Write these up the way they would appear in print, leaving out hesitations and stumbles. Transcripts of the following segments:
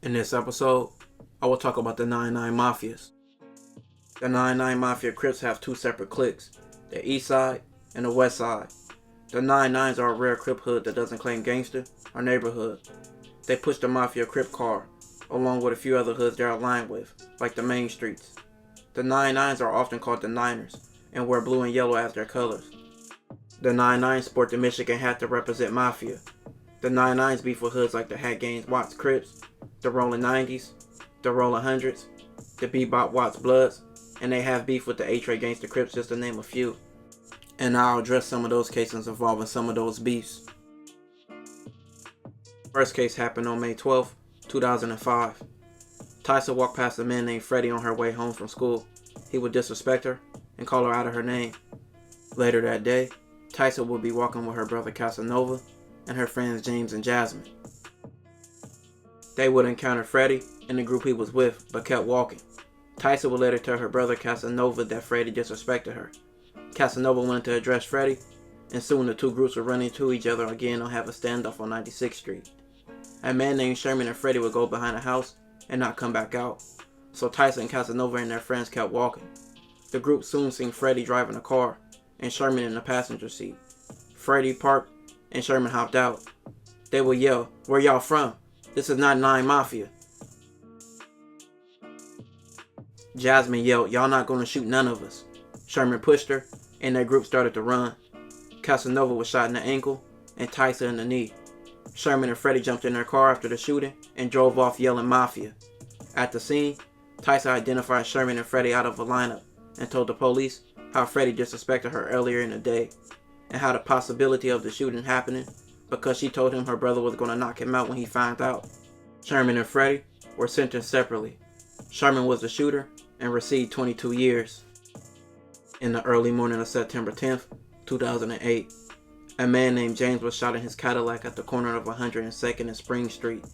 In this episode, I will talk about the 99 Mafias. The 99 Mafia Crips have two separate cliques, the East Side and the West Side. The 99s are a rare Crip hood that doesn't claim gangster or neighborhood. They push the Mafia Crip car, along with a few other hoods they're aligned with, like the main streets. The 99s are often called the Niners, and wear blue and yellow as their colors. The 99s sport the Michigan hat to represent Mafia. The 99s beef with hoods like the Hat Gaines Watts Crips, the Rollin' 90s, the Rollin' 100s, the Bebop Watts Bloods, and they have beef with the A-Tray Gangsta Crips, just to name a few. And I'll address some of those cases involving some of those beefs. First case happened on May 12, 2005. Tyson walked past a man named Freddie on her way home from school. He would disrespect her and call her out of her name. Later that day, Tyson would be walking with her brother Casanova and her friends James and Jasmine. They would encounter Freddie and the group he was with, but kept walking. Tyson would later tell her brother Casanova that Freddie disrespected her. Casanova wanted to address Freddie, and soon the two groups would run into each other again and have a standoff on 96th Street. A man named Sherman and Freddie would go behind a house and not come back out, so Tyson, Casanova, and their friends kept walking. The group soon seen Freddie driving a car, and Sherman in the passenger seat. Freddie parked, and Sherman hopped out. They would yell, "Where y'all from? This is not 9 Mafia." Jasmine yelled, "Y'all not gonna shoot none of us." Sherman pushed her, and their group started to run. Casanova was shot in the ankle, and Tyson in the knee. Sherman and Freddie jumped in their car after the shooting and drove off yelling Mafia. At the scene, Tyson identified Sherman and Freddie out of a lineup and told the police how Freddie disrespected her earlier in the day and how the possibility of the shooting happening because she told him her brother was going to knock him out when he found out. Sherman and Freddie were sentenced separately. Sherman was the shooter and received 22 years. In the early morning of September 10th, 2008, a man named James was shot in his Cadillac at the corner of 102nd and Spring Street.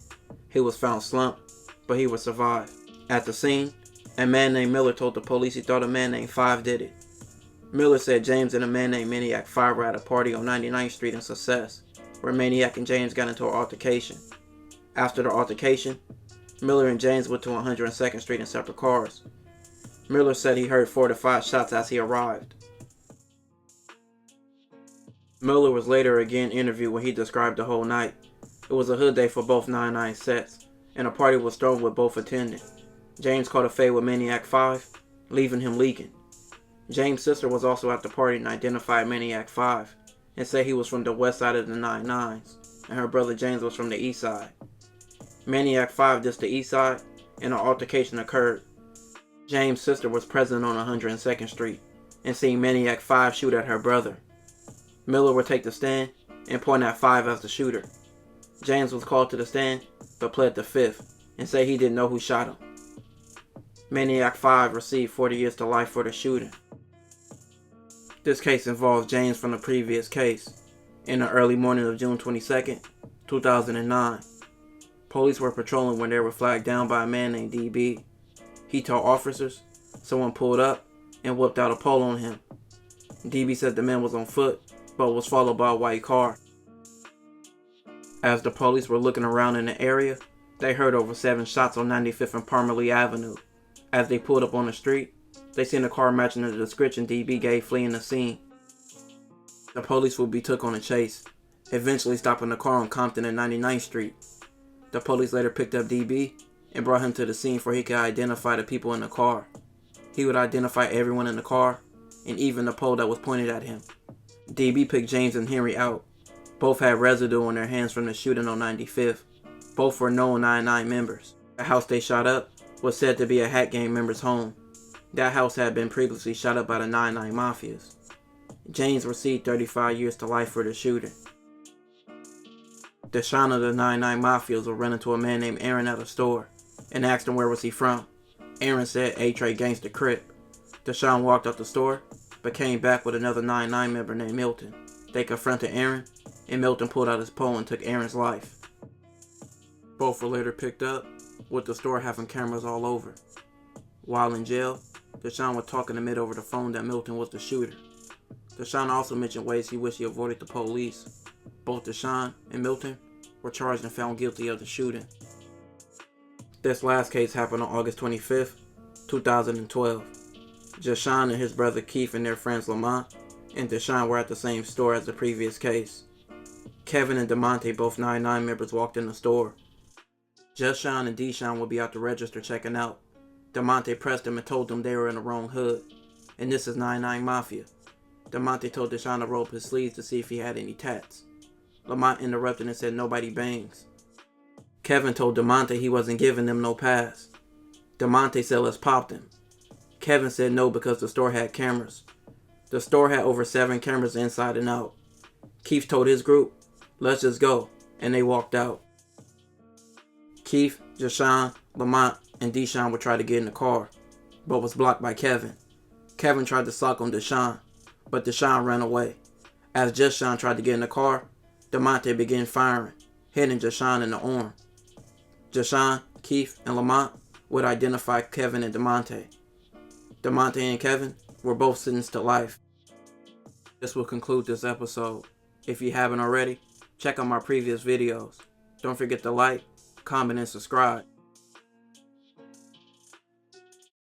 He was found slumped, but he would survive. At the scene, a man named Miller told the police he thought a man named Five did it. Miller said James and a man named Maniac 5 were at a party on 99th Street in Success, where Maniac and James got into an altercation. After the altercation, Miller and James went to 102nd Street in separate cars. Miller said he heard 4 to 5 shots as he arrived. Miller was later again interviewed when he described the whole night. It was a hood day for both 99 sets, and a party was thrown with both attending. James caught a fade with Maniac 5, leaving him leaking. James' sister was also at the party and identified Maniac 5, and said he was from the west side of the 99s, and her brother James was from the east side. Maniac 5 dissed the east side, and an altercation occurred. James' sister was present on 102nd Street, and seen Maniac 5 shoot at her brother. Miller would take the stand and point at 5 as the shooter. James was called to the stand, but pled the fifth, and said he didn't know who shot him. Maniac 5 received 40 years to life for the shooting. This case involves James from the previous case. In the early morning of June 22nd, 2009, police were patrolling when they were flagged down by a man named DB. He told officers someone pulled up and whipped out a pole on him. DB said the man was on foot, but was followed by a white car. As the police were looking around in the area, they heard over 7 shots on 95th and Parmalee Avenue. As they pulled up on the street, they seen a car matching the description DB gave fleeing the scene. The police would be took on a chase, eventually stopping the car on Compton and 99th Street. The police later picked up DB and brought him to the scene where he could identify the people in the car. He would identify everyone in the car, and even the pole that was pointed at him. DB picked James and Henry out. Both had residue on their hands from the shooting on 95th. Both were known 99 members. The house they shot up was said to be a Hat Gang member's home. That house had been previously shot up by the 99 Mafias. James received 35 years to life for the shooting. Deshaun of the 99 Mafias would run into a man named Aaron at a store and asked him where was he from. Aaron said A-Tray Gangsta Crip. Deshaun walked out the store, but came back with another 99 member named Milton. They confronted Aaron, and Milton pulled out his pole and took Aaron's life. Both were later picked up, with the store having cameras all over. While in jail, Deshaun would talk and admit over the phone that Milton was the shooter. Deshaun also mentioned ways he wished he avoided the police. Both Deshaun and Milton were charged and found guilty of the shooting. This last case happened on August 25th, 2012. Jashawn and his brother Keith and their friends Lamont and Deshaun were at the same store as the previous case. Kevin and DeMonte, both 9-9 members, walked in the store. Jashawn and Deshaun would be out the register checking out. DeMonte pressed them and told them they were in the wrong hood. And this is 9-9 Mafia. DeMonte told Deshaun to roll up his sleeves to see if he had any tats. Lamont interrupted and said nobody bangs. Kevin told DeMonte he wasn't giving them no pass. DeMonte said let's pop them. Kevin said no because the store had cameras. The store had over 7 cameras inside and out. Keith told his group, let's just go, and they walked out. Keith, Jashawn, Lamont, and Deshaun would try to get in the car, but was blocked by Kevin. Kevin tried to sock on Deshaun, but Deshaun ran away. As Jashawn tried to get in the car, DeMonte began firing, hitting Jashawn in the arm. Jashawn, Keith, and Lamont would identify Kevin and DeMonte. DeMonte and Kevin were both sentenced to life. This will conclude this episode. If you haven't already, check out my previous videos. Don't forget to like, comment, and subscribe.